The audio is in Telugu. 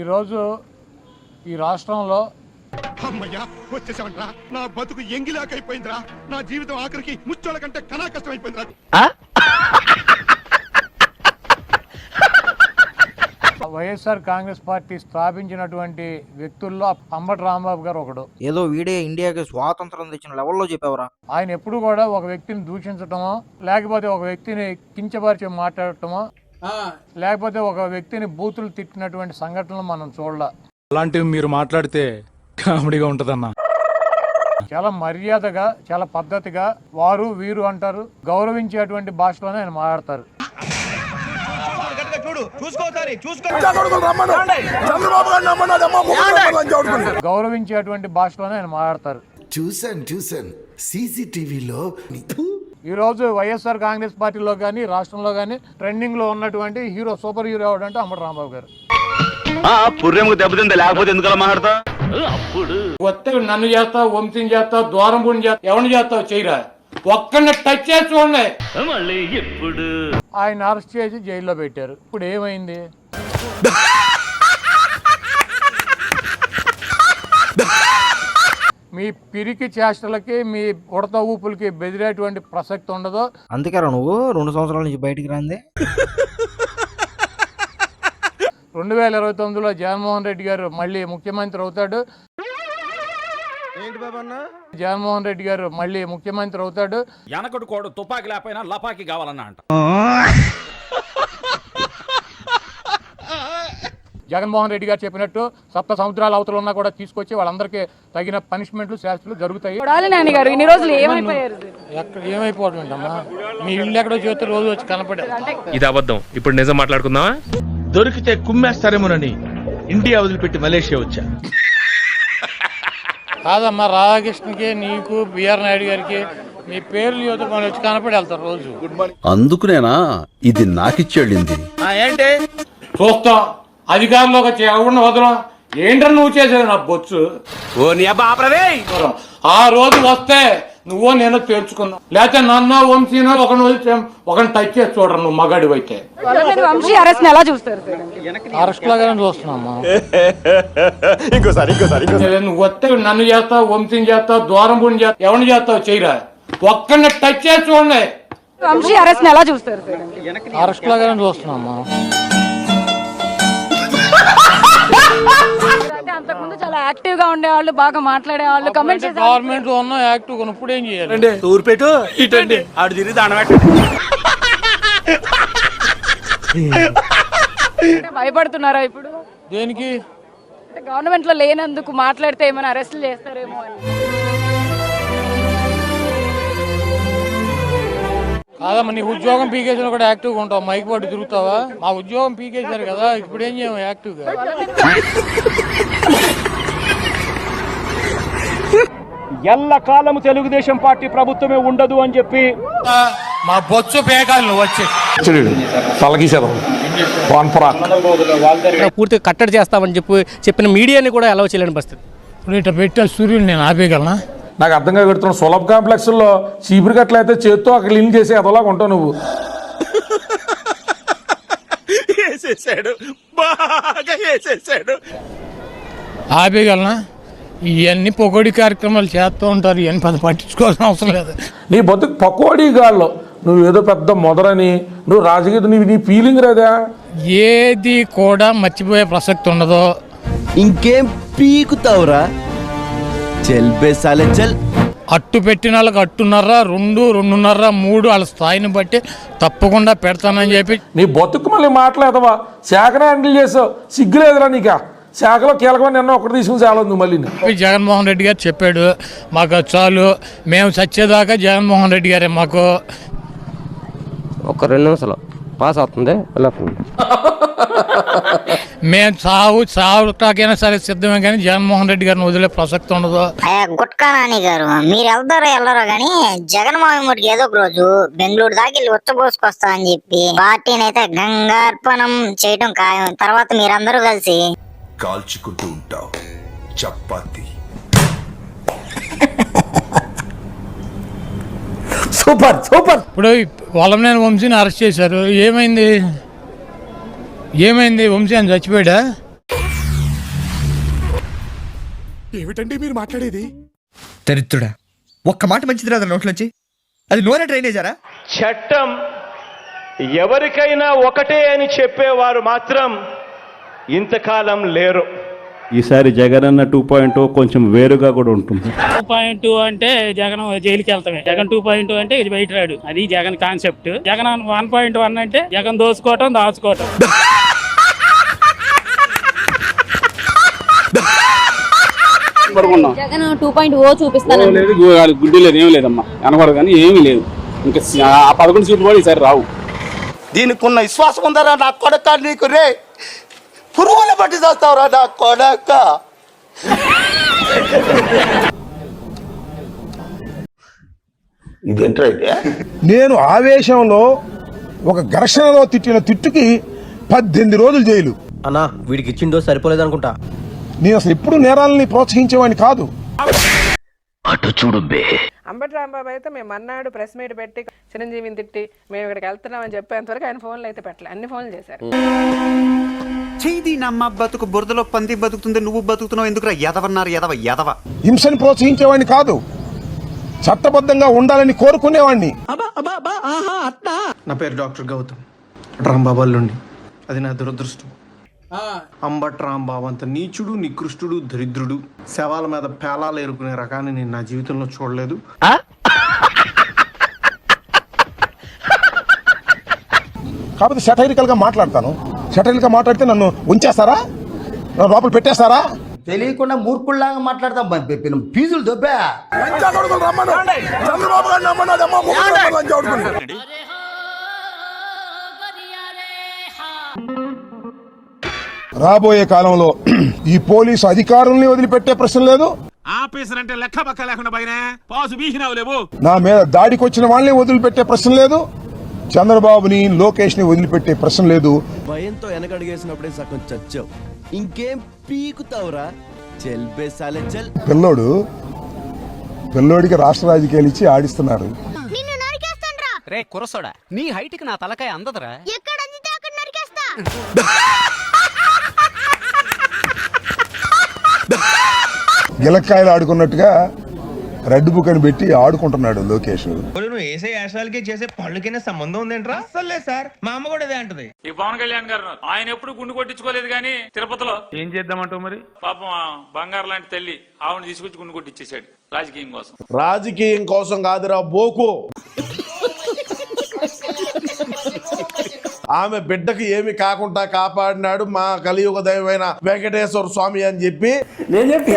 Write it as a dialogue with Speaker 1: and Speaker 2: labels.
Speaker 1: ఈరోజు ఈ రాష్ట్రంలో
Speaker 2: అమ్మయ్యా వచ్చేసామంట్రా. నా బతుకు ఎంగిలాకైపోయిందిరా. నా జీవితం ఆఖరికి ముచ్చోళ్ళ కంటే కనా కష్టం అయిపోయిందిరా.
Speaker 1: వైఎస్ఆర్ కాంగ్రెస్ పార్టీ స్థాపించినటువంటి వ్యక్తుల్లో అంబటి రాంబాబు గారు ఒకడు.
Speaker 3: ఏదో వీడే ఇండియాకి స్వాతంత్రం తెచ్చిన లెవెల్లో చెప్పేవరా.
Speaker 1: ఆయన ఎప్పుడు కూడా ఒక వ్యక్తిని దూషించటమో, లేకపోతే ఒక వ్యక్తిని కించపరిచి మాట్లాడటమో, లేకపోతే ఒక వ్యక్తిని బూతులు తిట్టినటువంటి సంఘటనలు మనం చూడాల.
Speaker 4: అలాంటివి మీరు మాట్లాడితే కామెడీగా ఉంటదన్నా.
Speaker 1: చాలా మర్యాదగా, చాలా పద్ధతిగా వారు వీరు అంటారు, గౌరవించేటువంటి భాషలోనే ఆయన మాట్లాడతారు. గౌరవించేటువంటి భాషలోనే ఆయన మాట్లాడతారు.
Speaker 5: చూసాను సీసీటీవీలో.
Speaker 1: ఈ రోజు వైఎస్ఆర్ కాంగ్రెస్ పార్టీలో కానీ రాష్ట్రంలో కానీ ట్రెండింగ్ లో ఉన్నటువంటి హీరో, సూపర్ హీరో ఎవడంటే అంబటి రాంబాబు గారు.
Speaker 6: దెబ్బతిందా లేకపోతే ఎందుకలా మాట్లాడతా?
Speaker 1: వస్తే నన్ను చేస్తావు, వంశీని చేస్తావు, ద్వారంపూడిని చేస్తావు, ఎవరిని చేస్తావు చేయరా, ఒక్కడిని టచ్ చేసి చూడండి. ఆయన అరెస్ట్ చేసి జైల్లో పెట్టారు. ఇప్పుడు ఏమైంది? మీ పిరికి చేష్టలకి, మీ ఉడత ఊపులకి బెదిరేటువంటి ప్రసక్తి ఉండదు.
Speaker 3: అందుకేరా నువ్వు 2 సంవత్సరాల నుంచి బయటికి రాంది.
Speaker 1: 2029లో జగన్మోహన్ రెడ్డి గారు మళ్ళీ ముఖ్యమంత్రి అవుతాడు. జగన్మోహన్ రెడ్డి గారు మళ్ళీ ముఖ్యమంత్రి అవుతాడు.
Speaker 7: వెనకటి కోడు తుపాకి లేకపోయినా లపాకి కావాలన్నా అంట.
Speaker 1: జగన్మోహన్ రెడ్డి గారు చెప్పినట్టు సప్త సముద్రాల అవతల ఉన్నా కూడా తీసుకొచ్చి వాళ్ళందరికీ తగిన పనిష్మెంట్లు, శాస్త్రులు జరుగుతాయి. ఏమైపోవడం ఏంటమ్మా, మీ ఇల్లు ఎక్కడో చేస్తే రోజు వచ్చి కనపడే.
Speaker 8: ఇది అబద్ధం. ఇప్పుడు నిజం మాట్లాడుకుందామా?
Speaker 9: దొరికితే కుమ్మేస్తారేమోనని ఇండియా వదిలిపెట్టి మలేషియా వచ్చా.
Speaker 1: కాదమ్మా, రాధాకృష్ణకి, నీకు, బిఆర్ నాయుడు గారికి మీ పేర్లు యువత మనం వచ్చి కనపడి వెళ్తారు రోజు.
Speaker 5: అందుకునేనా ఇది నాకిచ్చేళ్ళింది.
Speaker 9: ఏంటి
Speaker 1: చూస్తాం అధికారంలోకి వచ్చి ఎవరిని వదలం. ఏంటని నువ్వు చేసేది నా బొచ్చు. ఆ రోజు వస్తే నువ్వో నేను తేల్చుకున్నావు, లేకపోతే నన్ను వంశీనో ఒకరిని టచ్ చేసి చూడరు. నువ్వు మగాడి అయితే అరెస్ట్ లాగానే చూస్తున్నామ్మా. నువ్వు వస్తే నన్ను చేస్తావు, వంశీని చేస్తావు, ద్వారంపూడిని చేస్తావు, ఎవరిని చేస్తావు చేయరా, ఒక్కరిని టచ్ చేసి చూడండి. అరెస్ట్ లాగానే చూస్తున్నామ్మా.
Speaker 10: అంతకుముందు చాలా యాక్టివ్ గా ఉండేవాళ్ళు, బాగా మాట్లాడేవాళ్ళు.
Speaker 1: గవర్నమెంట్ లో ఉన్న యాక్టివ్ ఇప్పుడు ఏం చేయాలి?
Speaker 9: తూర్పేటు ఇటండి ఆడు తిరిగి దాని
Speaker 10: భయపడుతున్నారా ఇప్పుడు?
Speaker 1: దేనికి?
Speaker 10: గవర్నమెంట్ లో లేనందుకు మాట్లాడితే ఏమైనా అరెస్టులు చేస్తారేమో అని.
Speaker 1: కాదమ్మా, నీ ఉద్యోగం పీకేసిన కూడా యాక్టివ్గా ఉంటావు, మైక్ పట్టు తిరుగుతావా? మా ఉద్యోగం పీకేశారు కదా, ఇప్పుడు ఏం చేయము యాక్టివ్గా.
Speaker 6: ఎల్లకాలము తెలుగుదేశం పార్టీ ప్రభుత్వమే ఉండదు అని చెప్పి
Speaker 1: మా బొచ్చు పేకాలు నువ్వు వచ్చి
Speaker 11: పూర్తిగా కట్టడి చేస్తామని చెప్పిన మీడియాని కూడా అలౌ చేయలేని పరిస్థితి.
Speaker 1: ఇప్పుడు ఇట్లా పెట్టే సూర్యుని నేను ఆపేయగలనా?
Speaker 4: నాకు అర్థంగా పెడుతున్నా. సులభ కాంప్లెక్స్ లో చీపురు కట్లయితే చేత్తో అక్కడ క్లీన్ చేసి అదోలాగా ఉంటావు నువ్వు.
Speaker 1: ఆపేయగలనా? ఇవన్నీ పొగోడి కార్యక్రమాలు చేస్తూ ఉంటారు, ఇవన్నీ పట్టించుకోవాల్సిన అవసరం లేదు.
Speaker 4: నీ బతుకు పకోడీ గాల్లో నువ్వు ఏదో పెద్ద మొదరని నువ్వు రాజకీయ నీ ఫీలింగ్ రాదా?
Speaker 1: ఏది కూడా మర్చిపోయే ప్రసక్తి ఉండదు.
Speaker 5: ఇంకేం పీకుతావురా?
Speaker 1: అట్టు పెట్టిన వాళ్ళకి అట్టున్నర, 2, 2.5, 3 వాళ్ళ స్థాయిని బట్టి తప్పకుండా పెడతానని చెప్పి.
Speaker 4: నీ బతుకు మళ్ళీ మాట్లాడతావా? శాఖనే హ్యాండిల్ చేసావు, సిగ్గులేదురా నీకా? శాఖలో కీలకమైన నిన్న ఒకటి తీసుకుని చాలా నువ్వు మళ్ళీ.
Speaker 1: జగన్మోహన్ రెడ్డి గారు చెప్పాడు, మాకు చాలు, మేము చచ్చేదాకా జగన్మోహన్ రెడ్డి గారే మాకు.
Speaker 11: ఒక 2 నిమిషాలు పాస్ అవుతుంది.
Speaker 1: మేము చావుటాకైనా సరే సిద్ధమే, కానీ జగన్మోహన్ రెడ్డి గారిని వదిలే ప్రసక్తి ఉండదు.
Speaker 12: గుట్కా నాని గారు, మీరు వెళ్తారో వెళ్ళరో గానీ జగన్మోహన్ రెడ్డికి ఏదో ఒక రోజు బెంగళూరు దాకా వెళ్ళి ఉచ్చబోసుకొస్తా అని చెప్పి పార్టీని అయితే గంగార్పణం చేయటం ఖాయం. తర్వాత మీరందరూ కలిసి
Speaker 5: కాల్చుకుంటూ ఉంటావు చపాతి.
Speaker 4: Super super.
Speaker 1: ఇప్పుడు వల్లభనేని వంశీని అరెస్ట్ చేశారు. ఏమైంది వంశీ అని చచ్చిపోయాడా?
Speaker 2: ఏమిటండి మీరు మాట్లాడేది?
Speaker 5: దరిద్రుడా, ఒక్క మాట మంచిది రాదు నోట్లోంచి. అది నూనె డ్రైనేజారా?
Speaker 6: చట్టం ఎవరికైనా ఒకటే అని చెప్పేవారు మాత్రం ఇంతకాలం లేరు. ఈసారి జగనన్న 2.0 కొంచెం వేరుగా కూడా ఉంటుంది.
Speaker 11: 2.2 అంటే జగన్ జైలుకి వెళ్తామే. జగన్ 2.2 అంటే ఇది బయట రాడు. అది జగన్ కాన్సెప్ట్. జగన్ 1.1 అంటే జగన్ దోచుకోవటం దాచుకోవటం.
Speaker 10: జగన్ 2.0 చూపిస్తాను.
Speaker 6: గుడ్డి లేదు, ఏమి లేదమ్మా, అనకూడదు కానీ ఏమీ లేదు. ఇంకా 11 సీట్లు కూడా ఈసారి రావు.
Speaker 5: దీనికి ఉన్న విశ్వాసం ఉందరా నా కొడక? నీకు రే పురుగులు పట్టి చేస్తావురా నా కొడక. ఇదేంట్రా ఇది?
Speaker 2: నేను ఆవేశంలో ఒక ఘర్షణలో తిట్టిన తిట్టుకి 18 రోజులు జైలు.
Speaker 5: అన్నా వీడికి ఇచ్చిండో సరిపోలేదు అనుకుంటా.
Speaker 2: నేను అసలు ఎప్పుడు నేరాలని ప్రోత్సహించేవాడిని కాదు.
Speaker 5: అటు చూడు బే.
Speaker 10: అంబటి రాంబాబు అయితే మేము అన్నాడు ప్రెస్ మీట్ పెట్టి చిరంజీవిని తిట్టి మేము ఇక్కడికి వెళ్తున్నామని చెప్పేంత వరకు ఆయన ఫోన్లు అయితే పెట్టలే. అన్ని ఫోన్లు చేశారు.
Speaker 5: చేది నమ్మ బతుకు బురదలో పంది బతుకుతుంది, నువ్వు బతుకుతున్నావు ఎందుకురా? ఎదవన్నారు ఎదవ.
Speaker 2: హింసని ప్రోత్సహించేవాడిని కాదు, చట్టబద్ధంగా ఉండాలని కోరుకునేవాడిని.
Speaker 3: నా పేరు డాక్టర్ గౌతమ్ రాంబాబు అల్లుండి. అది నా దురదృష్టం. అంబట్ రాంబాబు అంత నీచుడు, నికృష్టుడు, దరిద్రుడు, శవాల మీద పేలాలు ఏరుకునే రకాన్ని నేను నా జీవితంలో చూడలేదు.
Speaker 2: కాకపోతే సెటైరికల్ గా మాట్లాడతాను. సెటైరికల్ గా మాట్లాడితే నన్ను ఉంచేస్తారా? నన్ను లోపల పెట్టేస్తారా?
Speaker 5: తెలియకుండా మూర్ఖుల్లాగా మాట్లాడతాం. ఫీజులు దొబ్బా.
Speaker 2: రాబోయే కాలంలో ఈ పోలీసు అధికారుల్ని వదిలిపెట్టే ప్రశ్న లేదు.
Speaker 7: ఆఫీసర్ అంటే లెక్క పక్క లేకుండా పైన పాసు బీసినావు లేవు.
Speaker 2: నా మీద దాడికి వచ్చిన వాళ్ళని వదిలిపెట్టే ప్రశ్న లేదు. చంద్రబాబుని, లోకేష్ ని వదిలిపెట్టే ప్రశ్న లేదు.
Speaker 5: భయంతో వెనకడిగేసినప్పుడే సగం చచ్చావు, ఇంకేం పీకుతావురా?
Speaker 2: పిల్లోడికి రాష్ట్ర రాజకీయాలు ఇచ్చి ఆడిస్తున్నారు.
Speaker 11: రే కురసోడా, నీ హైట్ కి నా తలకాయ అందదరా.
Speaker 2: గిలక్కాయలు ఆడుకున్నట్టుగా రెడ్ బుక్ అని పెట్టి ఆడుకుంటున్నాడు లోకేష్.
Speaker 9: నువ్వు వేసే యాశాలకి చేసే పళ్ళకైనా సంబంధం ఉందేంట్రా? అసలు లేదు సార్, మా అమ్మ కూడా అదే అంటది.
Speaker 7: ఈ పవన్ కళ్యాణ్ గారు ఆయన ఎప్పుడు గుండు కొట్టించుకోలేదు కానీ తిరుపతిలో
Speaker 9: ఏం చేద్దామంటావు మరి?
Speaker 7: పాపం బంగారు లాంటి తల్లి ఆవిడ తీసుకొచ్చి గుండు కొట్టించేశాడు రాజకీయం కోసం.
Speaker 4: రాజకీయం కోసం కాదురా బోకు. ఆమె బిడ్డకి ఏమి కాకుండా కాపాడినాడు మా కలియుగ దైవమైన వెంకటేశ్వర స్వామి అని చెప్పి నేను చెప్పి